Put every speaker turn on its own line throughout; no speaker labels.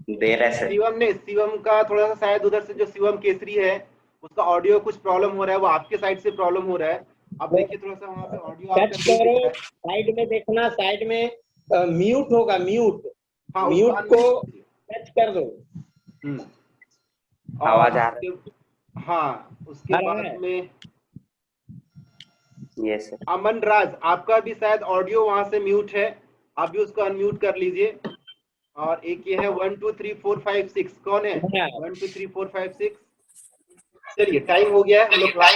देर है सर।
शिवम का थोड़ा सा शायद उधर से जो शिवम केसरी है उसका ऑडियो कुछ प्रॉब्लम हो रहा है, वो आपके साइड से प्रॉब्लम हो रहा है। आप
वो
देखिए थोड़ा सा वहाँ पे ऑडियो
टच
आपका नहीं
करो,
दिख रहा है।
साइड में देखना, साइड में म्यूट होगा, म्यूट,
हाँ, उसको
म्यूट को
अनम्यूट कीजिए।
टच कर दो।
और
आवाज आ रहा
उसके, हाँ उसके
आ रहा
बाद
है?
में
है? Yes sir.
अमन राज, आपका भी शायद ऑडियो वहां से म्यूट है, आप भी उसको अनम्यूट कर लीजिए। और एक ये है 1 2 3 4 5 6, कौन है?
हाँ,
1 2 3 4 5 6। चलिए टाइम हो गया है, हम लोग क्लास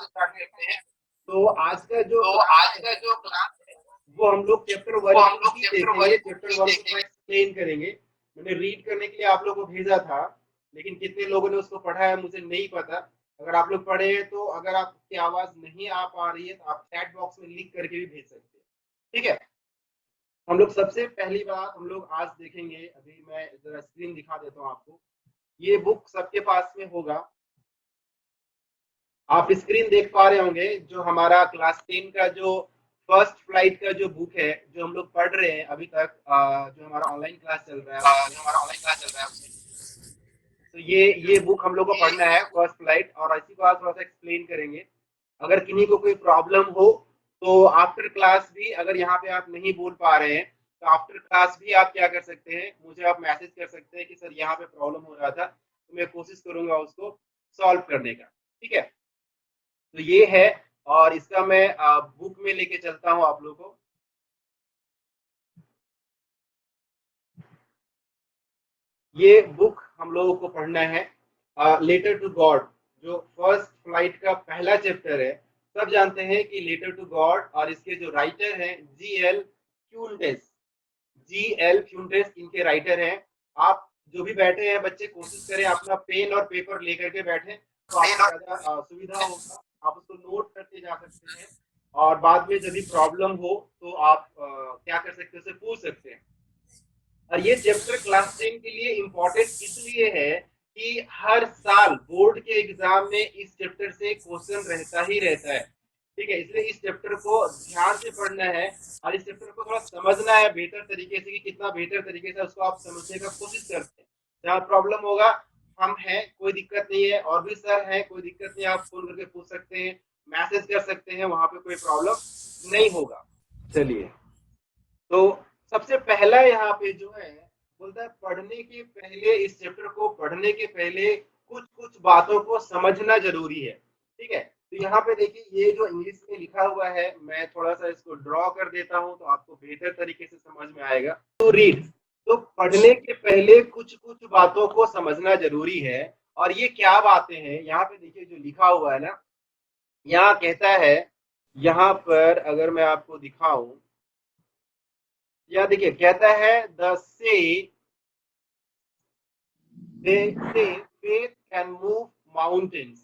स्टार्ट करते हैं। तो आज का जो क्लास है वो हम लोग चैप्टर 1 को ही देखेंगे, चैप्टर 1 को थोड़ा एक्सप्लेन करेंगे। मैंने रीड करने के लिए आप लोगों को भेजा था, लेकिन कितने लोगों ने उसको पढ़ा है मुझे नहीं पता। अगर आप लोग पढ़े हैं तो अगर आपकी आवाज नहीं आ पा रही है तो आप चैट बॉक्स में लिख करके भी भेज सकते हैं, ठीक है। हम लोग सबसे पहली बात हम लोग आज देखेंगे, अभी मैं जरा स्क्रीन दिखा देता हूँ आपको। ये बुक सबके पास में होगा, आप स्क्रीन देख पा रहे होंगे। जो हमारा क्लास 10 का जो फर्स्ट फ्लाइट का जो बुक है जो हम लोग पढ़ रहे हैं अभी तक, जो हमारा ऑनलाइन क्लास चल रहा है उसमें, तो ये बुक हम लोग को पढ़ना है फर्स्ट फ्लाइट, और इसी को आज थोड़ा सा एक्सप्लेन करेंगे। अगर किन्हीं को कोई प्रॉब्लम हो तो आफ्टर क्लास भी, अगर यहाँ पे आप नहीं बोल पा रहे हैं तो आफ्टर क्लास भी आप क्या कर सकते हैं, मुझे आप मैसेज कर सकते हैं कि सर यहाँ पे प्रॉब्लम हो रहा था, तो मैं कोशिश करूंगा उसको सॉल्व करने का, ठीक है। तो ये है, और इसका मैं बुक में लेके चलता हूँ आप लोगों को। ये बुक हम लोगों को पढ़ना है, लेटर टू गॉड, जो फर्स्ट फ्लाइट का पहला चैप्टर है। सब जानते हैं कि लेटर टू गॉड, और इसके जो राइटर हैं जी.एल. फ्यूंटेस, जी.एल. फ्यूंटेस इनके राइटर हैं। आप जो भी बैठे हैं बच्चे, कोशिश करें अपना पेन और पेपर लेकर के बैठे, तो आपको ज्यादा सुविधा होगा, आप उसको नोट करते जा सकते हैं। और बाद में जब भी प्रॉब्लम हो तो आप क्या कर सकते हैं, उसे पूछ सकते हैं। और ये चैप्टर क्लास 10 के लिए इम्पोर्टेंट इसलिए है कि हर साल बोर्ड के एग्जाम में इस चैप्टर से क्वेश्चन रहता ही रहता है, ठीक है। इसलिए इस चैप्टर को ध्यान से पढ़ना है, और इस चैप्टर को थोड़ा समझना है बेहतर तरीके से, कि कितना बेहतर तरीके से उसको आप समझने का कोशिश करते हैं। जहाँ प्रॉब्लम होगा हम हैं, कोई दिक्कत नहीं है, और भी सर हैं, कोई दिक्कत नहीं, आप फोन करके पूछ सकते हैं, मैसेज कर सकते हैं, वहां पे कोई प्रॉब्लम नहीं होगा। चलिए, तो सबसे पहला यहाँ पे जो है बोलता है, पढ़ने के पहले, इस चैप्टर को पढ़ने के पहले कुछ कुछ बातों को समझना जरूरी है, ठीक है। तो यहाँ पे देखिए, ये जो इंग्लिश में लिखा हुआ है, मैं थोड़ा सा इसको ड्रॉ कर देता हूँ तो आपको बेहतर तरीके से समझ में आएगा। तो रीड, तो पढ़ने के पहले कुछ कुछ बातों को समझना जरूरी है। और ये क्या बातें हैं, यहाँ पे देखिए जो लिखा हुआ है ना, यहाँ कहता है, यहाँ पर अगर मैं आपको दिखाऊं, या देखिए कहता है द से फेथ कैन मूव माउंटेन्स।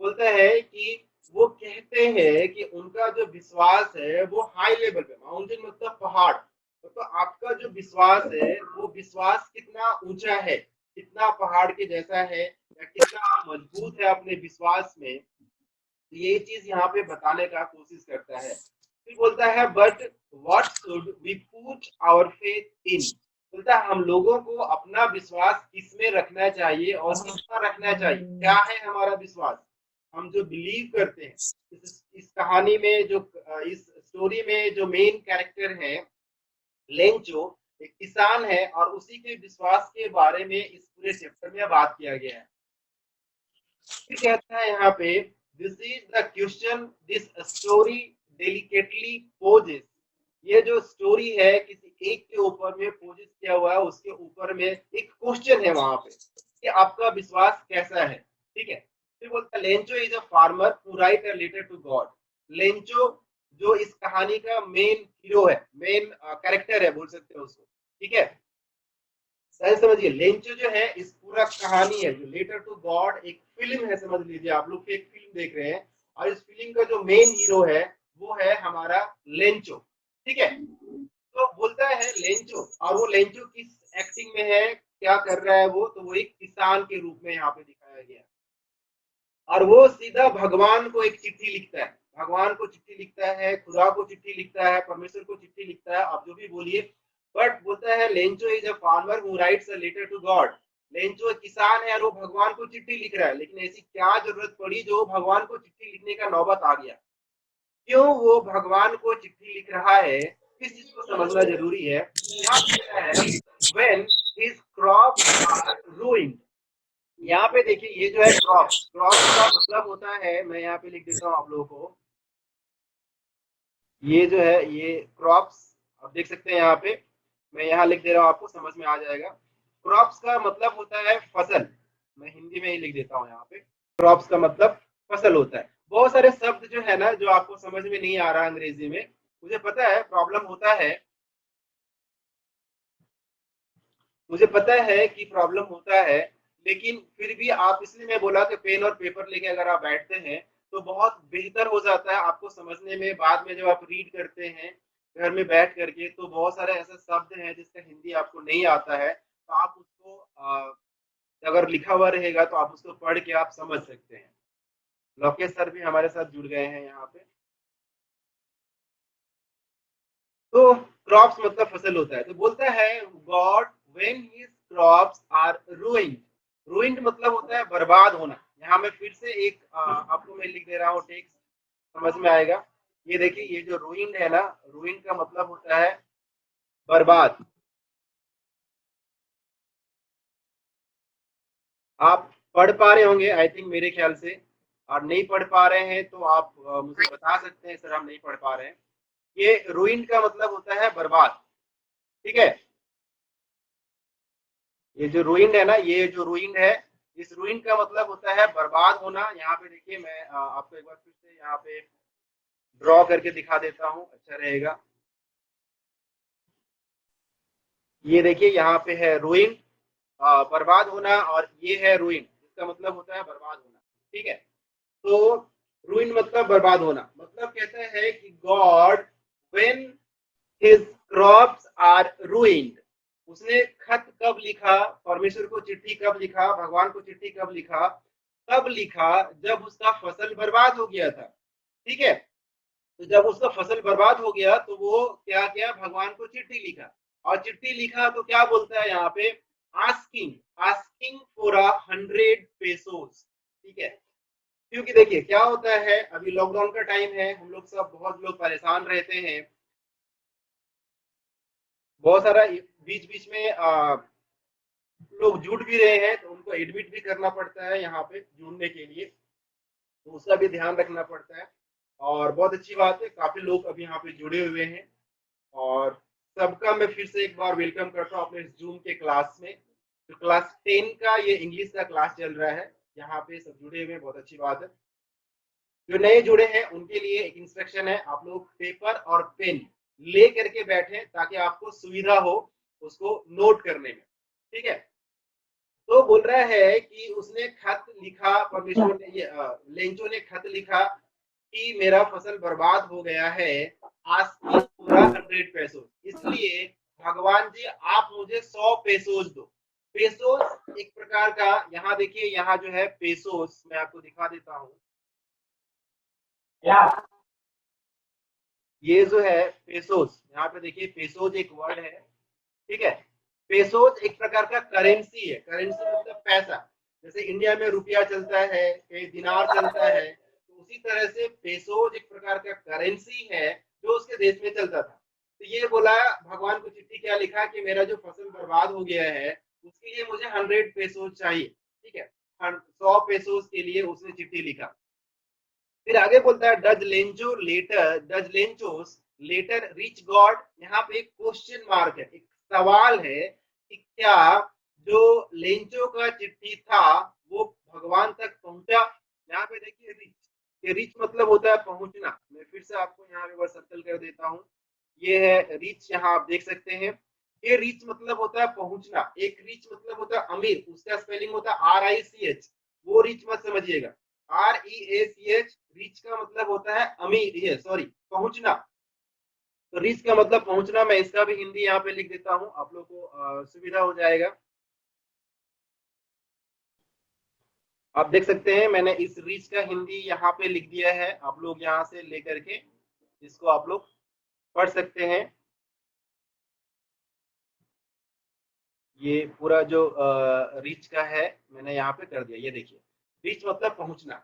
बोलता है कि वो कहते हैं कि उनका जो विश्वास है वो हाई लेवल पे, माउंटेन मतलब पहाड़, तो आपका जो विश्वास है वो विश्वास कितना ऊंचा है, कितना पहाड़ के जैसा है, या कितना मजबूत है अपने विश्वास में, तो ये चीज यहाँ पे बताने का कोशिश करता है। फिर बोलता है but what should we put our faith in. बोलता है हम लोगों को अपना विश्वास किसमें रखना चाहिए और कितना रखना चाहिए, क्या है हमारा विश्वास, हम जो बिलीव करते हैं। इस कहानी में जो, इस स्टोरी में जो मेन कैरेक्टर है लेंचो, एक किसान है, और उसी के विश्वास के बारे में इस पूरे चैप्टर में बात किया गया है। फिर कहता है यहाँ पे, this is the question this story delicately poses. ये जो स्टोरी है किसी एक के ऊपर में पोजेस किया हुआ है, उसके ऊपर में एक क्वेश्चन है वहां पे कि आपका विश्वास कैसा है, ठीक है। फिर बोलता है Lencho is a farmer who write a letter to God. Lencho जो इस कहानी का मेन हीरो है, मेन कैरेक्टर है बोल सकते हो उसको, ठीक है। सही समझिए, लेंचो जो है इस पूरा कहानी है, जो लेटर टू गॉड एक फिल्म है, समझ लीजिए आप लोग एक फिल्म देख रहे हैं, और इस फिल्म का जो मेन हीरो है वो है हमारा लेंचो, ठीक है। तो बोलता है लेंचो, और वो लेंचो किस एक्टिंग में है, क्या कर रहा है वो, तो वो एक किसान के रूप में यहाँ पे दिखाया गया है। और वो सीधा भगवान को एक चिट्ठी लिखता है, भगवान को चिट्ठी लिखता है, खुदा को चिट्ठी लिखता है, परमेश्वर को चिट्ठी लिखता है, आप जो भी बोलिए। बट बोलता है Lencho is a farmer who writes a letter to God. Lencho एक किसान है और वो भगवान को चिट्ठी लिख रहा है, लेकिन ऐसी क्या जरूरत पड़ी जो भगवान को चिट्ठी लिखने का नौबत आ गया? क्यों वो भगवान को चिट्ठी लिख रहा है, इस चीज को समझना जरूरी है। यहाँ लिखा है when his crops are ruined। यहाँ पे देखिए ये जो है क्रॉप्स, क्रॉप्स का मतलब होता है, मैं यहाँ पे लिख देता हूँ आप लोगों को, ये जो है ये क्रॉप्स आप देख सकते हैं यहाँ पे, मैं यहाँ लिख दे रहा हूँ, आपको समझ में आ जाएगा। क्रॉप्स का मतलब होता है फसल, मैं हिंदी में ही लिख देता हूँ यहाँ पे, क्रॉप्स का मतलब फसल होता है। बहुत सारे शब्द जो है ना जो आपको समझ में नहीं आ रहा अंग्रेजी में, मुझे पता है प्रॉब्लम होता है, मुझे पता है कि प्रॉब्लम होता है, लेकिन फिर भी आप, इसलिए मैं बोला कि पेन और पेपर लेके अगर आप बैठते हैं तो बहुत बेहतर हो जाता है आपको समझने में। बाद में जब आप रीड करते हैं घर में बैठ करके, तो बहुत सारे ऐसे शब्द हैं जिसका हिंदी आपको नहीं आता है, तो आप उसको अगर लिखा हुआ रहेगा तो आप उसको पढ़ के आप समझ सकते हैं। लोकेश सर भी हमारे साथ जुड़ गए हैं यहाँ पे। तो क्रॉप्स मतलब फसल होता है, तो बोलता है God when his crops are ruined. Ruined मतलब होता है बर्बाद होना। यहाँ मैं फिर से एक आपको मैं लिख दे रहा हूँ टेक्स्ट, समझ में आएगा। ये देखिए ये जो रूइंड है ना, रूइंड का मतलब होता है बर्बाद। आप पढ़ पा रहे होंगे आई थिंक मेरे ख्याल से, और नहीं पढ़ पा रहे हैं तो आप मुझे बता सकते हैं सर हम नहीं पढ़ पा रहे हैं। ये रूइंड का मतलब होता है बर्बाद, ठीक है। ये जो रूइंड है ना, ये जो रूइंड है, इस रूइंड का मतलब होता है बर्बाद होना। यहाँ पे देखिए मैं आपको एक बार फिर से यहाँ पे ड्रॉ करके दिखा देता हूँ, अच्छा रहेगा। ये देखिए यहाँ पे है रूइंड, बर्बाद होना, और ये है रूइंड, इसका मतलब होता है बर्बाद होना, ठीक है। तो रूइंड मतलब बर्बाद होना, मतलब कहता है कि God when his crops are ruined, उसने खत कब लिखा, परमेश्वर को चिट्ठी कब लिखा, भगवान को चिट्ठी कब लिखा, कब लिखा, जब उसका फसल बर्बाद हो गया था, ठीक है। तो जब उसका फसल बर्बाद हो गया तो वो क्या किया, भगवान को चिट्ठी लिखा, और चिट्ठी लिखा तो क्या बोलता है यहाँ पे, आस्किंग, आस्किंग फॉर 100 पेसोस, ठीक है। क्योंकि देखिए क्या होता है, अभी लॉकडाउन का टाइम है, हम लोग सब बहुत लोग परेशान रहते हैं, बहुत सारा बीच बीच में लोग जुड़ भी रहे हैं, तो उनको एडमिट भी करना पड़ता है यहाँ पे जुड़ने के लिए, तो उसका भी ध्यान रखना पड़ता है। और बहुत अच्छी बात है, काफी लोग अभी यहाँ पे जुड़े हुए हैं, और सबका मैं फिर से एक बार वेलकम करता हूँ अपने जूम के क्लास में। तो क्लास 10 का ये इंग्लिश का क्लास चल रहा है, यहाँ पे सब जुड़े हुए हैं, बहुत अच्छी बात है। जो नए जुड़े हैं उनके लिए एक इंस्ट्रक्शन है, आप लोग पेपर और पेन ले करके बैठे ताकि आपको सुविधा हो उसको नोट करने में, ठीक है। तो बोल रहा है कि उसने खत लिखा, परमेश्वर ने ये लेंचो ने खत लिखा कि मेरा फसल बर्बाद हो गया है, आज की पूरा 100 पेसोस, इसलिए भगवान जी आप मुझे 100 पेसोस दो। पेसोस एक प्रकार का, यहाँ देखिए यहाँ जो है पेसोस, मैं आपको दिखा देता हूँ, ये जो है पेसोस, यहाँ पे देखिए पेसोस एक वर्ड है, ठीक है। पेसोस एक प्रकार का करेंसी है, करेंसी मतलब पैसा, जैसे इंडिया में रुपया चलता है, कहीं दिनार चलता है, तो उसी तरह से पेसोस एक प्रकार का करेंसी है जो उसके देश में चलता था। तो ये बोला भगवान को चिट्ठी क्या लिखा कि मेरा जो फसल बर्बाद हो गया है उसके लिए मुझे 100 पेसोस चाहिए, ठीक है। 100 पेसोस के लिए उसने चिट्ठी लिखा। फिर आगे बोलता है डज लेंचोस लेटर रीच गॉड। यहाँ पे एक क्वेश्चन मार्क है, एक सवाल है कि क्या जो लेंचो का चिट्ठी था वो भगवान तक पहुंचा। यहाँ पे देखिए रिच, ये रिच मतलब होता है पहुंचना। मैं फिर से आपको यहाँ पे सर्कल कर देता हूँ, ये है रिच, यहाँ आप देख सकते हैं। ये रिच मतलब होता है पहुंचना, एक रिच मतलब होता है अमीर, उसका स्पेलिंग होता है RICH, वो रिच मत समझिएगा। REACH, रिच का मतलब होता है अमीर, ये सॉरी पहुंचना। तो रिच का मतलब पहुंचना, मैं इसका भी हिंदी यहाँ पे लिख देता हूँ, आप लोग को सुविधा हो जाएगा। आप देख सकते हैं मैंने इस रिच का हिंदी यहाँ पे लिख दिया है, आप लोग यहाँ से लेकर के इसको आप लोग पढ़ सकते हैं। ये पूरा जो रीच का है मैंने यहाँ पे कर दिया, ये देखिए रीच मतलब पहुंचना।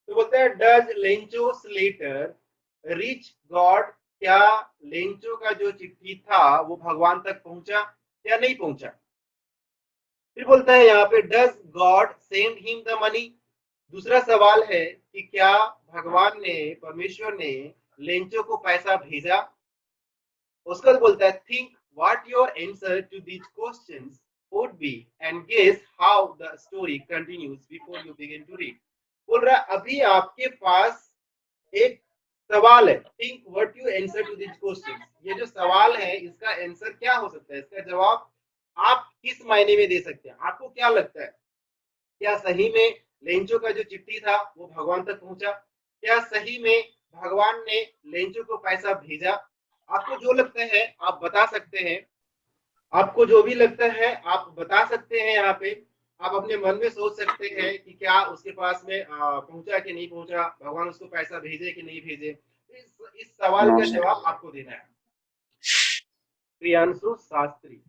तो बोलते हैं डज लेंचोस लेटर रीच गॉड, क्या लेंचो का जो चिट्ठी था वो भगवान तक पहुंचा या नहीं पहुंचा। फिर बोलता है यहाँ पे does God send him the money, दूसरा सवाल है कि क्या भगवान ने, परमेश्वर ने लेंचो को पैसा भेजा। उसके बाद बोलता है think what your answer to these questions would be and guess how the story continues before you begin to read. बोल रहा है अभी आपके पास एक सवाल है, think what you answer to this question. ये जो सवाल है इसका आंसर क्या हो सकता है, इसका जवाब आप किस मायने में दे सकते हैं। आपको क्या लगता है, क्या सही में लेंचो का जो चिट्ठी था वो भगवान तक पहुंचा, क्या सही में भगवान ने लेंचो को पैसा भेजा। आपको जो लगता है आप बता सकते हैं, आपको जो भी लगता है आप बता सकते हैं। यहाँ पे आप अपने मन में सोच सकते हैं कि क्या उसके पास में पहुंचा कि नहीं पहुंचा, भगवान उसको पैसा भेजे कि नहीं भेजे। इस सवाल का जवाब आपको देना है। प्रियांशु शास्त्री।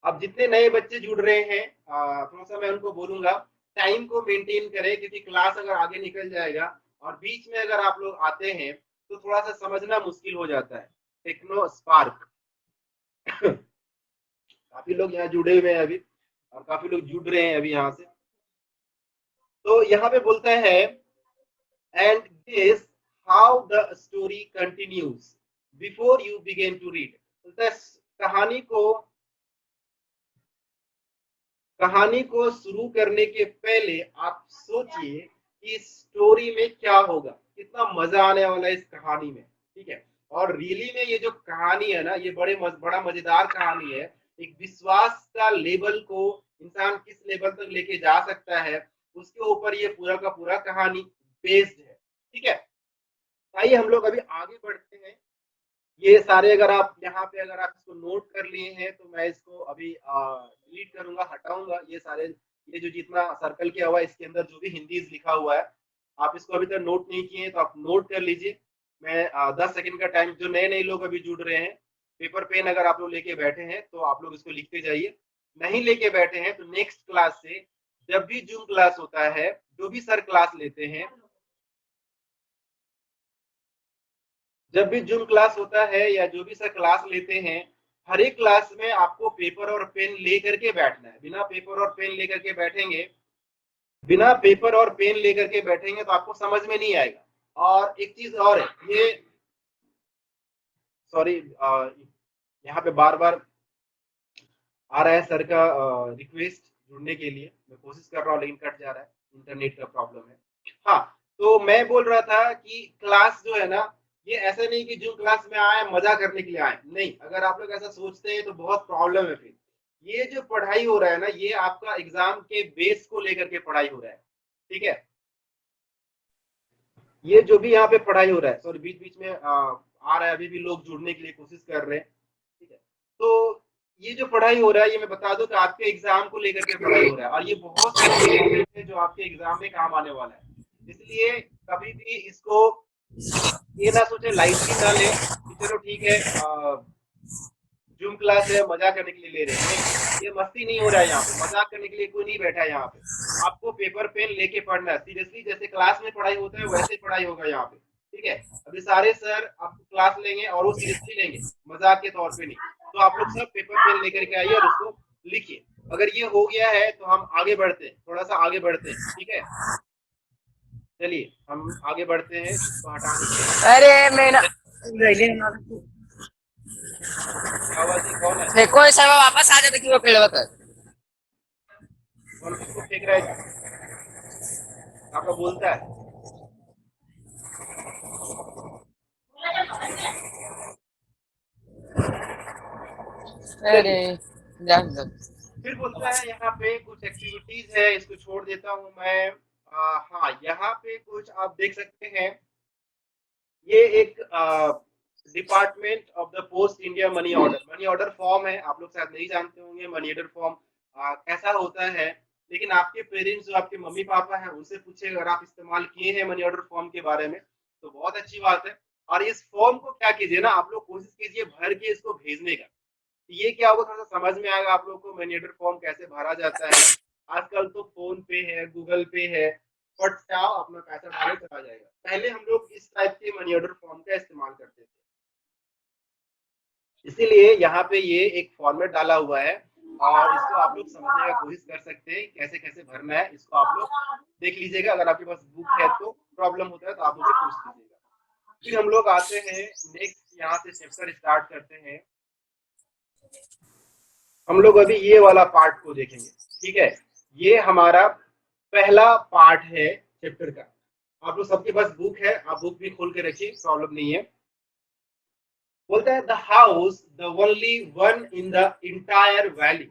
अब जितने नए बच्चे जुड़ रहे हैं थोड़ा सा मैं उनको बोलूंगा टाइम को मेंटेन करें, क्योंकि क्लास अगर आगे निकल जाएगा और बीच में अगर आप लोग आते हैं तो थोड़ा सा समझना मुश्किल हो जाता है। टेक्नो स्पार्क काफी लोग यहाँ जुड़े हुए हैं अभी, और काफी लोग जुड़ रहे हैं अभी यहाँ से। तो यहाँ पे बोलता है and guess how the story continues before you begin to read. बोलता है कहानी को शुरू करने के पहले आप सोचिए कि स्टोरी में क्या होगा, कितना मजा आने वाला है इस कहानी में। ठीक है, और रियली में ये जो कहानी है ना ये बड़ा मजेदार कहानी है। एक विश्वास का लेवल को इंसान किस लेवल तक लेके जा सकता है उसके ऊपर ये पूरा का पूरा कहानी बेस्ड है। ठीक है, आइए हम लोग अभी आगे बढ़ते हैं। ये सारे अगर आप यहाँ पे अगर आप इसको नोट कर लिए हैं तो मैं इसको अभी डिलीट करूंगा, हटाऊंगा ये सारे। ये जो जितना सर्कल किया हुआ है इसके अंदर जो भी हिंदी लिखा हुआ है आप इसको अभी तक नोट नहीं किए हैं तो आप नोट कर लीजिए। मैं 10 सेकंड का टाइम, जो नए नए लोग अभी जुड़ रहे हैं पेपर पेन अगर आप लोग लेके बैठे हैं तो आप लोग इसको लिखते जाइए। नहीं लेके बैठे हैं तो नेक्स्ट क्लास से जब भी जूम क्लास होता है, जो भी सर क्लास लेते हैं, जब भी जूम क्लास होता है या जो भी सर क्लास लेते हैं, हर एक क्लास में आपको पेपर और पेन लेकर के बैठना है। बिना पेपर और पेन लेकर के बैठेंगे, बिना पेपर और पेन लेकर के बैठेंगे तो आपको समझ में नहीं आएगा। और एक चीज और है, ये सॉरी यहाँ पे बार बार आ रहा है सर का रिक्वेस्ट जुड़ने के लिए, मैं कोशिश कर रहा हूँ लेकिन कट जा रहा है, इंटरनेट का प्रॉब्लम है। हाँ, तो मैं बोल रहा था कि क्लास जो है ना ये ऐसा नहीं कि जो क्लास में आए मजा करने के लिए आए, नहीं। अगर आप लोग ऐसा सोचते हैं तो बहुत प्रॉब्लम है। फिर ये जो पढ़ाई हो रहा है ना ये आपका एग्जाम के बेस को लेकर के पढ़ाई हो रहा है। ठीक है, ये जो भी यहाँ पे पढ़ाई हो रहा है, सॉरी बीच बीच में आ रहा है, अभी भी लोग जुड़ने के लिए कोशिश कर रहे हैं। ठीक है, तो ये जो पढ़ाई हो रहा है ये मैं बता दूं कि आपके एग्जाम को लेकर के पढ़ाई हो रहा है और ये बहुत सारे है जो आपके एग्जाम में काम आने वाला है। इसलिए कभी भी इसको ये ना सोचे, लाइटली ना ले कि चलो ठीक है जूम क्लास है मजाक करने के लिए ले रहे हैं, नहीं। ये मस्ती नहीं हो रहा है यहाँ पे, मजाक करने के लिए कोई नहीं बैठा है यहाँ पे। आपको पेपर पेन लेके पढ़ना है सीरियसली, जैसे क्लास में पढ़ाई होता है वैसे ही पढ़ाई होगा यहाँ पे। ठीक है, अभी सारे सर आपको क्लास लेंगे और वो सीरियसली लेंगे, मजाक के तौर पे नहीं। तो आप लोग सब पेपर पेन लेकर के आइए और उसको लिखिए। अगर ये हो गया है तो हम आगे बढ़ते हैं, थोड़ा सा आगे बढ़ते हैं। ठीक है, चलिए हम आगे बढ़ते हैं, इसको हटा दीजिए।
अरे मेरा
आवाज जी कौन है,
देखो ये सर्व वापस आ जाते कि वो खेलवा कर
कौन किसको फेंक रहा है जी, आपका बोलता है।
अरे
चलिए,
जान दो।
फिर बोलता है यहाँ पे कुछ एक्टिविटीज है, इसको छोड़ देता हूँ मैं। हाँ, यहाँ पे कुछ आप देख सकते हैं, ये एक department of the post India money order form है। आप लोग शायद नहीं जानते होंगे मनी ऑर्डर फॉर्म कैसा होता है, लेकिन आपके पेरेंट्स जो आपके मम्मी पापा हैं उनसे पूछे अगर आप इस्तेमाल किए हैं मनी ऑर्डर फॉर्म के बारे में तो बहुत अच्छी बात है। और इस फॉर्म को क्या कीजिए ना, आप लोग कोशिश कीजिए भर के इसको भेजने का। ये क्या होगा थोड़ा सा समझ में आएगा आप लोगों को मैन्युअल फॉर्म कैसे भरा जाता है। आजकल तो फोन पे है, गूगल पे है, फटाओ अपना पैसा डाले चला जाएगा। पहले हम लोग इस टाइप के मैन्युअल फॉर्म का इस्तेमाल करते थे, इसीलिए यहाँ पे ये एक फॉर्मेट डाला हुआ है और इसको आप लोग समझने का कोशिश कर सकते हैं कैसे कैसे भरना है। इसको आप लोग देख लीजिएगा, अगर आपके पास बुक है तो प्रॉब्लम होता है तो आप मुझे पूछ लीजिएगा। फिर हम लोग आते हैं नेक्स्ट, यहाँ से चैप्टर स्टार्ट करते हैं। हम लोग अभी ये वाला पार्ट को देखेंगे, ठीक है। ये हमारा पहला पार्ट है चैप्टर का। आप लोग सबके पास बुक है, आप बुक भी खोल के रखिए, प्रॉब्लम नहीं है। बोलता है the house the only one in the entire valley,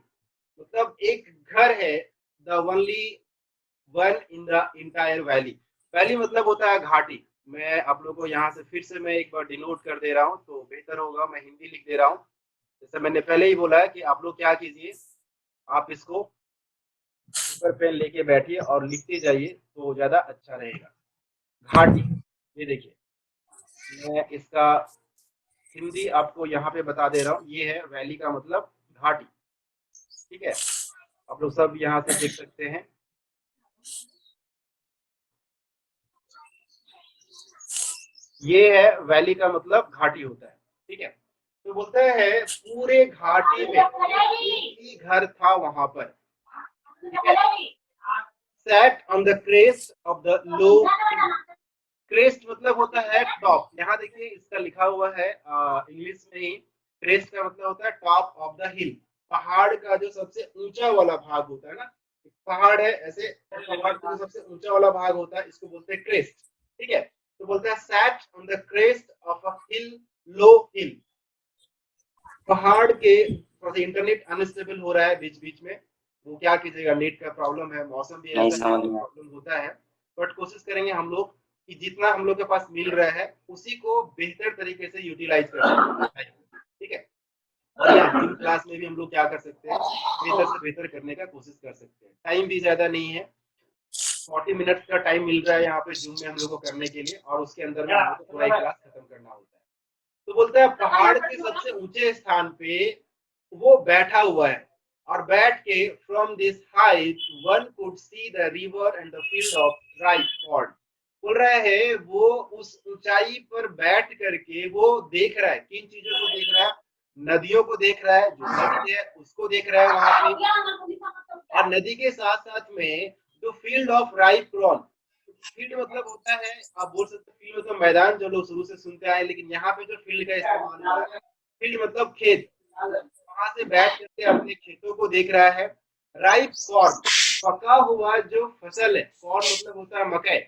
मतलब एक घर है the only one in the entire valley. Valley मतलब होता है घाटी। मैं आप लोगों को यहाँ से फिर से मैं एक बार डिनोट कर दे रहा हूँ तो बेहतर होगा, मैं हिंदी लिख दे रहा हूँ। जैसे मैंने पहले ही बोला है कि आप लोग क्या कीजिए, आप इसको पेपर पेन लेके बैठिए और लिखते जाइए तो ज्यादा अच्छा रहेगा। घाटी, ये देखिए मैं इसका हिंदी आपको यहाँ पे बता दे रहा हूँ। ये है वैली का मतलब घाटी, ठीक है। आप लोग सब यहाँ से देख सकते हैं। ये है वैली का मतलब घाटी होता है, ठीक है। तो बोलता है पूरे घाटी में एक ही घर था वहां पर, ठीक है। Set on the crest of the low, crest मतलब होता है टॉप। यहाँ देखिए इसका लिखा हुआ है इंग्लिश में ही। क्रेस्ट का मतलब होता है टॉप ऑफ द हिल, पहाड़ का जो सबसे ऊंचा वाला भाग होता है ना, पहाड़ है ऐसे, पहाड़ का जो सबसे ऊंचा वाला भाग होता है इसको बोलते हैं क्रेस्ट, ठीक है। तो बोलते हैं sat on the crest of a hill, low hill. पहाड़ के, थोड़ा सा इंटरनेट अनस्टेबल हो रहा है बीच बीच में, वो क्या कीजिएगा, नेट का प्रॉब्लम है, मौसम भी ऐसा है, प्रॉब्लम होता है। बट कोशिश करेंगे हम लोग कि जितना हम लोग के पास मिल रहा है उसी को बेहतर तरीके से यूटिलाइज कर सकते हैं, ठीक है। और यहाँ जूम क्लास में भी हम लोग क्या कर सकते हैं, बेहतर से बेहतर करने का कोशिश कर सकते हैं। टाइम भी ज्यादा नहीं है, 40 मिनट का टाइम मिल रहा है यहाँ पे जूम में हम लोग को करने के लिए, और उसके अंदर में हम लोग को पूरा एक क्लास खत्म करना होता है। तो बोलता है पहाड़ के सबसे ऊंचे स्थान पे वो बैठा हुआ है, और बैठ के from this height one could see the river and the field of right ford. बोल रहा है वो उस ऊंचाई पर बैठ करके वो देख रहा है, किन चीजों को देख रहा है, नदियों को देख रहा है, जो नदी है उसको देख रहा है वहां पे, और नदी के साथ साथ में जो field of right corn, field मतलब होता है, आप बोल सकते हैं फील्ड मतलब मैदान, जो लोग शुरू से सुनते आए, लेकिन यहाँ पे जो फील्ड का इस्तेमाल हुआ है, फील्ड मतलब खेत, वहां से बैठ करके अपने खेतों को देख रहा है। राइप कॉर्न, पका हुआ जो फसल है, कॉर्न मतलब होता है मकई।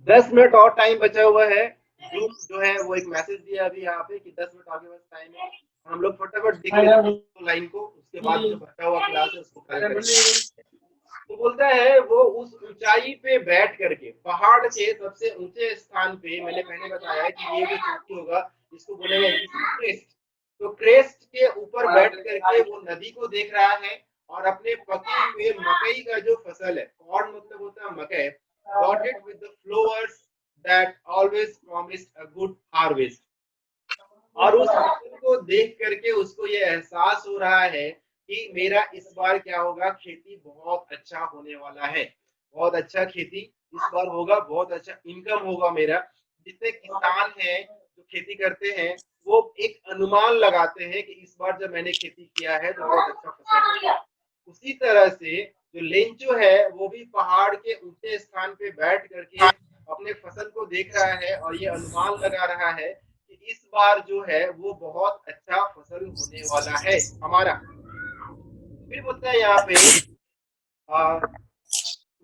10 मिनट और टाइम बचा हुआ है। जूम जो है वो एक मैसेज दिया अभी यहाँ पे कि 10 मिनट आगे बस टाइम है, हम लोग फटाफट देख लेते हैं लाइन को, उसके बाद जो बचा हुआ क्लास है उसको करेंगे। तो बोलता है वो उस ऊंचाई पे बैठ करके, पहाड़ के सबसे ऊंचे स्थान पे, मैंने पहले बताया कि ये जो चोटी होगा इसको बोलेंगे क्रेस्ट। तो क्रेस्ट के ऊपर बैठ करके वो नदी को देख रहा है और अपने पके हुए मकई का जो फसल है, कॉर्न मतलब होता है मकई, dotted with the flowers that always promised a good harvest। और उस फसल को देख करके उसको ये एहसास हो रहा है कि मेरा इस बार क्या होगा, खेती बहुत अच्छा होने वाला है, बहुत अच्छा खेती इस बार होगा, बहुत अच्छा इनकम होगा मेरा। जितने किसान हैं जो खेती करते हैं वो एक अनुमान लगाते हैं कि इस बार जब मैंने खेती किया है तो बहुत अच्छा फसल होगा। उसी तरह से जो लेंचो है वो भी पहाड़ के ऊंचे स्थान पे बैठ करके अपने फसल को देख रहा है और ये अनुमान लगा रहा है कि इस बार जो है वो बहुत अच्छा फसल होने वाला है हमारा। फिर बोलता है यहाँ पे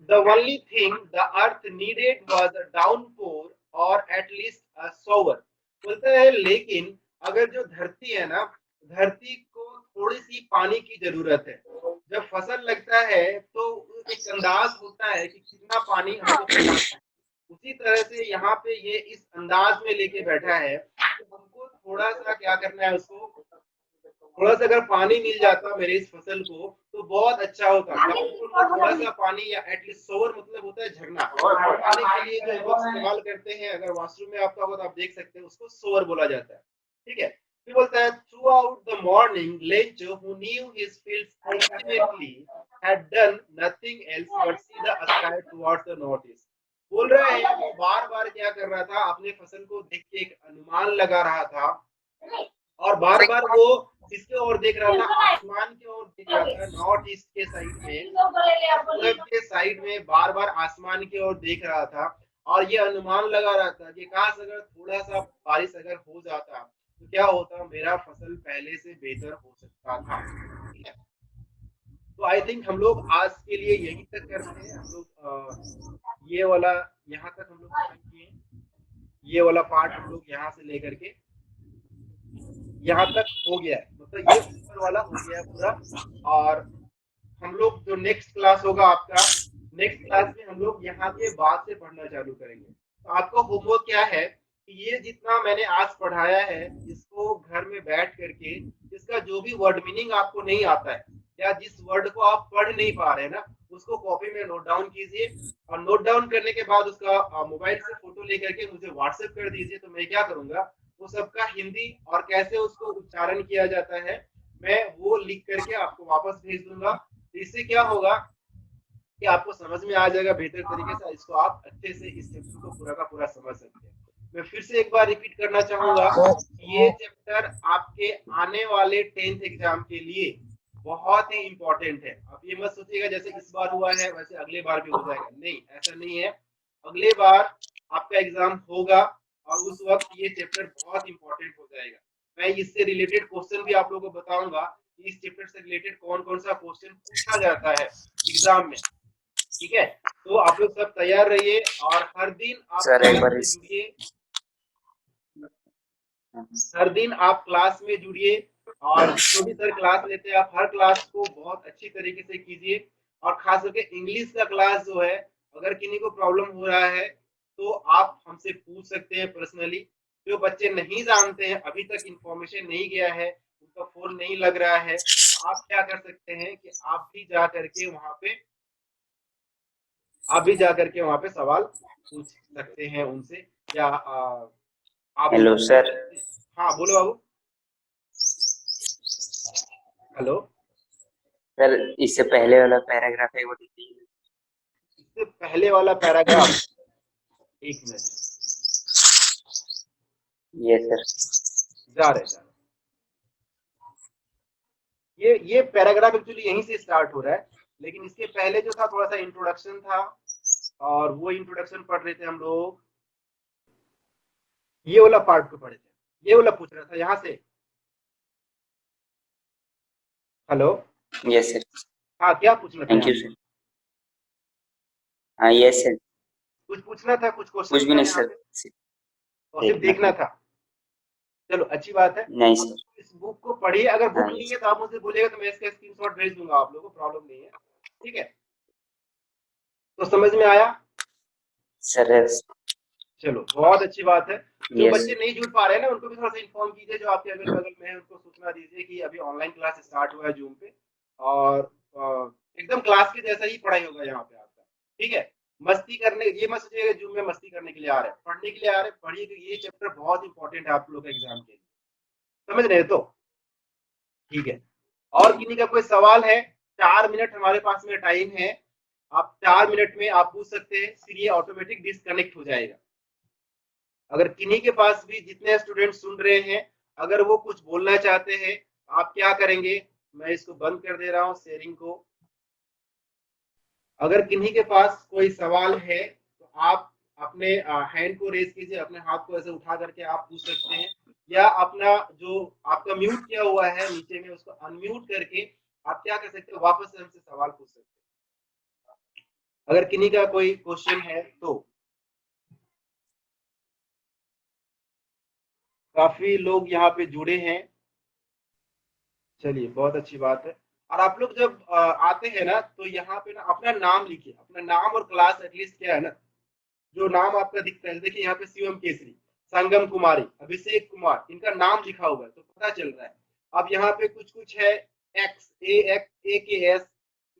the only thing the earth needed was a downpour or at least a shower। बोलता है लेकिन अगर जो धरती है ना, धरती को थोड़ी सी पानी की जरूरत है। जब फसल लगता है तो एक अंदाज होता है कि कितना पानी हमको चाहिए। उसी तरह से यहाँ पे ये इस अंदाज में लेके बैठा है, तो हमको थोड़ा सा क्या करना है, उसको थोड़ा सा अगर पानी मिल जाता मेरे इस फसल को तो बहुत अच्छा होता। थोड़ा सा पानी या एटलीस्ट सोवर मतलब होता है झरना, पानी के लिए जो हम लोग इस्तेमाल करते हैं, अगर वॉशरूम में आपका होगा तो आप देख सकते हैं उसको सोवर बोला जाता है, ठीक है। फिर बोलता है throughout the morning Lencho who knew his fields intimately had done nothing else but see the sky towards the northeast. बोल रहा है वो बार बार क्या कर रहा था, अपने फसल को देख के एक अनुमान लगा रहा था और बार बार वो किसके ओर देख रहा था, आसमान की ओर देख रहा था, नॉर्थ ईस्ट के साइड में, पूरब के साइड में बार बार आसमान की ओर देख रहा था और ये अनुमान लगा रहा था कि काश अगर थोड़ा सा बारिश अगर हो जाता तो क्या होता, मेरा फसल पहले से बेहतर हो सकता था। ठीक है, तो आई थिंक हम लोग आज के लिए यही तक करते हैं। हम लोग ये वाला यहाँ तक हम लोग खत्म किए, ये वाला पार्ट हम लोग यहाँ से लेकर के यहाँ तक हो गया है, मतलब ये ऊपर वाला हो गया है पूरा। और हम लोग जो नेक्स्ट क्लास होगा आपका, नेक्स्ट क्लास में हम लोग यहाँ के बाद से पढ़ना चालू करेंगे। तो आपका होमवर्क क्या है कि ये जितना मैंने आज पढ़ाया है इसको घर में बैठ करके इसका जो भी वर्ड मीनिंग आपको नहीं आता है या जिस वर्ड को आप पढ़ नहीं पा रहे हैं ना, उसको कॉपी में नोट डाउन कीजिए और नोट डाउन करने के बाद उसका मोबाइल से फोटो लेकर के मुझे व्हाट्सएप कर दीजिए। तो मैं क्या करूंगा, वो सबका हिंदी और कैसे उसको उच्चारण किया जाता है मैं वो लिख करके आपको वापस भेज दूंगा। तो इससे क्या होगा कि आपको समझ में आ जाएगा बेहतर तरीके से, इसको आप अच्छे से इस चैप्टर को पूरा का पूरा समझ सकते हैं। मैं फिर से एक बार रिपीट करना चाहूंगा, ये चैप्टर आपके आने वाले 10th एग्जाम के लिए बहुत ही इंपॉर्टेंट है। आप ये मत सोचिएगा जैसे इस बार हुआ है वैसे अगले बार भी हो जाएगा, नहीं ऐसा नहीं है। अगले बार आपका एग्जाम होगा और उस वक्त ये चैप्टर बहुत इंपॉर्टेंट हो जाएगा। मैं इससे रिलेटेड क्वेश्चन भी आप लोगों को बताऊंगा कि इस चैप्टर से रिलेटेड कौन कौन सा क्वेश्चन पूछा जाता है एग्जाम में। ठीक है, तो आप लोग सब तैयार रहिए और हर दिन आप क्लास में जुड़िए, हर दिन आप क्लास में जुड़िए और जो भी सर क्लास लेते हैं आप हर क्लास को बहुत अच्छी तरीके से कीजिए। और खास करके इंग्लिश का क्लास जो है, अगर किसी को प्रॉब्लम हो रहा है तो आप हमसे पूछ सकते हैं पर्सनली। जो बच्चे नहीं जानते हैं, अभी तक इंफॉर्मेशन नहीं गया है, उनका फोन नहीं लग रहा है, आप क्या कर सकते हैं कि आप भी जा करके वहां पे सवाल पूछ सकते हैं उनसे, या आप
हेलो सर।
हाँ बोलो बाबू। हेलो
सर, इससे पहले वाला पैराग्राफ है वो दीजिए।
इससे पहले वाला पैराग्राफ, एक मिनट।
ये सर
जा रहे ये पैराग्राफ एक्चुअली यहीं से स्टार्ट हो रहा है, लेकिन इसके पहले जो था थोड़ा सा इंट्रोडक्शन था और वो इंट्रोडक्शन पढ़ रहे थे हम लोग। ये वाला पार्ट को पढ़े थे, ये वाला पूछ रहा था यहाँ से। Hello
yes sir.
हाँ क्या पूछना था?
Thank you sir. हाँ यस सर।
कुछ पूछना था, कुछ क्वेश्चन
कुछ भी नहीं सर,
और सिर्फ देखना था। चलो अच्छी बात है।
नहीं सर।
इस बुक को पढ़िए, अगर बुक
हाँ,
नहीं है तो आप मुझे बोलिएगा तो मैं इसका स्क्रीनशॉट भेज दूंगा आप लोगों को, प्रॉब्लम नहीं है। ठीक है, तो समझ में आया
सर?
चलो बहुत अच्छी बात है। जो
यस
बच्चे नहीं जुड़ पा रहे हैं ना उनको भी थोड़ा सा इन्फॉर्म कीजिए, जो आपके अगल बगल में है उनको सूचना दीजिए कि अभी ऑनलाइन क्लास स्टार्ट हुआ है जूम पे और एकदम क्लास के जैसा ही पढ़ाई होगा यहाँ पे आपका। ठीक है, मस्ती करने, ये मत सोचिएगा जूम में मस्ती करने के लिए आ रहे हैं, पढ़ने के लिए आ रहे हैं, पढ़िए कि ये चैप्टर बहुत इंपॉर्टेंट है आप लोग के एग्जाम के लिए। समझ रहे तो ठीक है। और किन्हीं का कोई सवाल है? 4 मिनट हमारे पास में टाइम है, आप 4 मिनट में आप पूछ सकते हैं, फिर ये ऑटोमेटिक डिस्कनेक्ट हो जाएगा। अगर किन्हीं के पास भी, जितने स्टूडेंट सुन रहे हैं, अगर वो कुछ बोलना चाहते हैं आप क्या करेंगे, मैं इसको बंद कर दे रहा हूँ शेयरिंग को। अगर किन्हीं के पास कोई सवाल है तो आप अपने हैंड को रेज कीजिए, अपने हाथ को ऐसे उठा करके आप पूछ सकते हैं, या अपना जो आपका म्यूट किया हुआ है नीचे में उसको अनम्यूट करके आप क्या कर सकते हो, वापस से हमसे सवाल पूछ सकते हैं अगर किन्हीं का कोई क्वेश्चन है तो। काफी लोग यहाँ पे जुड़े हैं, चलिए बहुत अच्छी बात है। और आप लोग जब आते हैं ना तो यहाँ पे ना अपना नाम लिखिए, अपना नाम और क्लास एटलीस्ट क्या है ना, जो नाम आपका दिखता है, देखिए यहाँ पे शिवम केसरी, संगम कुमारी, अभिषेक कुमार, इनका नाम लिखा हुआ है तो पता चल रहा है। अब यहाँ पे कुछ कुछ है X A K S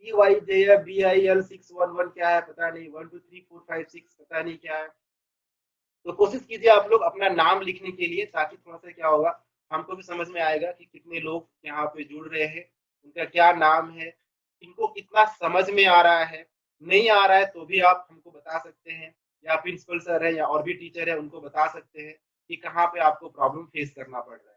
E Y J B I L 611 क्या है पता नहीं, 1 2 3 4 5 6 पता नहीं क्या है। तो कोशिश कीजिए आप लोग अपना नाम लिखने के लिए, ताकि थोड़ा सा क्या होगा हमको भी समझ में आएगा कि कितने लोग यहाँ पे जुड़ रहे हैं, उनका क्या नाम है, इनको कितना समझ में आ रहा है। नहीं आ रहा है तो भी आप हमको बता सकते हैं, या प्रिंसिपल सर है या और भी टीचर है उनको बता सकते हैं कि कहाँ पे आपको प्रॉब्लम फेस करना पड़ रहा है।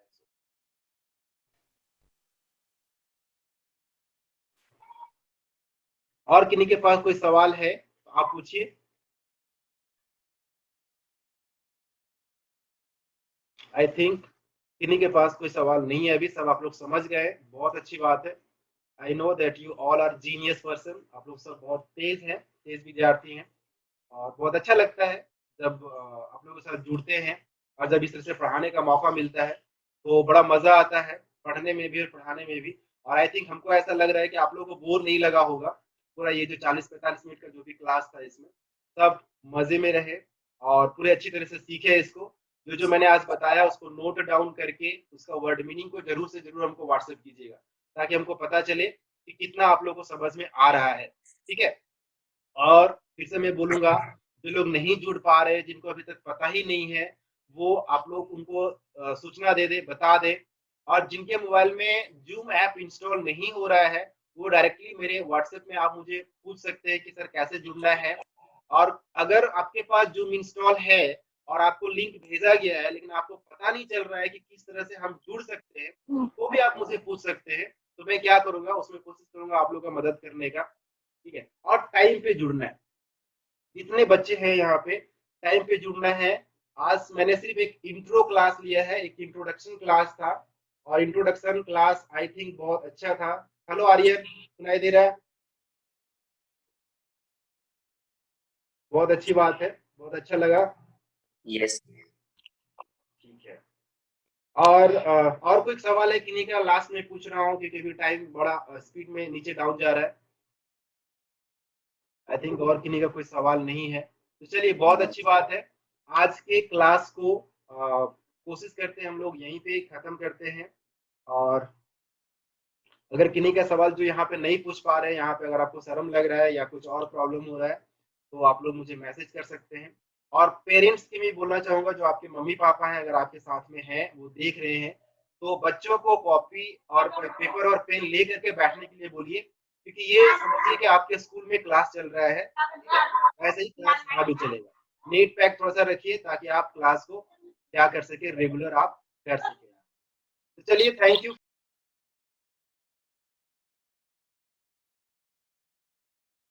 और किन्हीं के पास कोई सवाल है तो आप पूछिए। आई थिंक किन्हीं के पास कोई सवाल नहीं है अभी, सब आप लोग समझ गए, बहुत अच्छी बात है। I know that you all are genius person, आप लोग सब बहुत तेज हैं, तेज विद्यार्थी हैं, और बहुत अच्छा लगता है जब आप लोगों के साथ जुड़ते हैं और जब इस तरह से पढ़ाने का मौका मिलता है तो बड़ा मजा आता है पढ़ने में भी और पढ़ाने में भी। और आई थिंक हमको ऐसा लग रहा है कि आप लोगों को बोर नहीं लगा होगा, पूरा ये जो 40-45 मिनट का जो भी क्लास था इसमें सब मजे में रहे और पूरे अच्छी तरह से सीखे इसको। जो जो मैंने आज बताया उसको नोट डाउन करके उसका वर्ड मीनिंग को जरूर से जरूर हमको व्हाट्सएप कीजिएगा, ताकि हमको पता चले कि कितना आप लोगों को समझ में आ रहा है। ठीक है, और फिर से मैं बोलूंगा, जो लोग नहीं जुड़ पा रहे, जिनको अभी तक पता ही नहीं है, वो आप लोग उनको सूचना दे दे, बता दे। और जिनके मोबाइल में जूम ऐप इंस्टॉल नहीं हो रहा है वो डायरेक्टली मेरे व्हाट्सएप में आप मुझे पूछ सकते हैं कि सर कैसे जुड़ना है। और अगर आपके पास जूम इंस्टॉल है और आपको लिंक भेजा गया है लेकिन आपको पता नहीं चल रहा है कि किस तरह से हम जुड़ सकते हैं, तो भी आप मुझे पूछ सकते हैं। तो मैं क्या करूंगा, उसमें कोशिश करूंगा आप लोग का मदद करने का। ठीक है, और टाइम पे जुड़ना है, जितने बच्चे हैं यहाँ पे टाइम पे जुड़ना है। आज मैंने सिर्फ एक इंट्रो क्लास लिया है, एक इंट्रोडक्शन क्लास था, और इंट्रोडक्शन क्लास आई थिंक बहुत अच्छा था। हेलो आर्यन, सुनाई दे रहा है? बहुत अच्छी बात है, बहुत अच्छा लगा।
यस।
ठीक है, और कोई सवाल है किन्हीं का? लास्ट में पूछ रहा हूँ क्योंकि अभी टाइम बड़ा स्पीड में नीचे डाउन जा रहा है। आई थिंक और किन्हीं का कोई सवाल नहीं है, तो चलिए बहुत अच्छी बात है। आज के क्लास को कोशिश करते हैं हम लोग यहीं पे खत्म करते हैं। और अगर किन्हीं का सवाल जो यहाँ पे नहीं पूछ पा रहे हैं, यहाँ पे अगर आपको शर्म लग रहा है या कुछ और प्रॉब्लम हो रहा है, तो आप लोग मुझे मैसेज कर सकते हैं। और पेरेंट्स के भी बोलना चाहूंगा, जो आपके मम्मी पापा हैं अगर आपके साथ में हैं, वो देख रहे हैं, तो बच्चों को कॉपी और पेपर और पेन ले करके बैठने के लिए बोलिए, क्योंकि ये समझिए कि आपके स्कूल में क्लास चल रहा है। ठीक है, ऐसे ही क्लास यहाँ भी चलेगा। नीट पैक थोड़ा सा रखिए ताकि आप क्लास को क्या कर सके, रेगुलर आप कर सके। तो चलिए, थैंक यू।